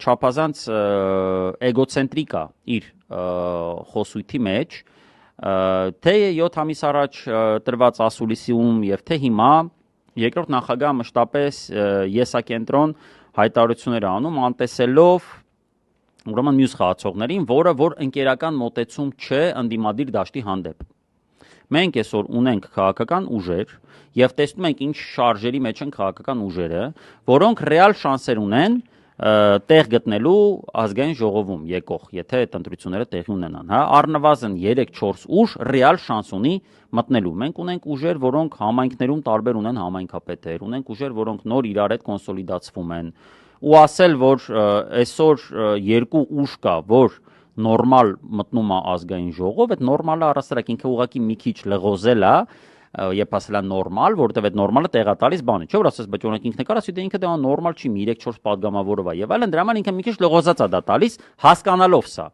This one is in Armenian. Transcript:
չափազանց էգոցենտրիկ է իր խոսույթի մեջ, թե 7 ամիս առաջ տրված ասուլիսիում եւ թե հիմա երկրորդ նախագահը մշտապես եսակենտրոն հայտարարություններ անում, անտեսելով ուրեմն մյուս խաղացողներին, որ ընկերական մոտեցում չէ ընդդիմադիր դաշտի հանդեպ։ Մենք այսօր ունենք քաղաքական ուժեր եւ տեսնում ենք ինչ շարժերի մեջ են քաղաքական ուժերը, որոնք ռեալ շանսեր ունեն տեղ գտնելու ազգային ժողովում եկող, եթե այդ ընտրությունները տեղի ունենան, հա, առնվազն 3-4 ուժ ռեալ շանս ունի մտնելու։ Մենք ունենք ուժեր, որոնք համայնքներում տարբեր ունեն համայնքապետեր, ունենք ուժեր, որոնք նոր իրար հետ կոնսոլիդացվում են, ու ասել, որ այսօր երկու ուժ կա, որ նորմալ մտնում է ազգային ժողով, այդ նորմալը առասարակ ինքը ուղղակի մի քիչ լղոզել է, երբ ասել է նորմալ, որովհետև այդ նորմալը տեղա տալիս բանի, չէ՞ որ ասես, բայց օրինակ ինքն նկարած դե ինքը դա նորմալ չի, մի 3-4 падգամավորով է, եւ այլն, դրա համար ինքը մի քիչ լղոզած է դա տալիս, հասկանալով սա։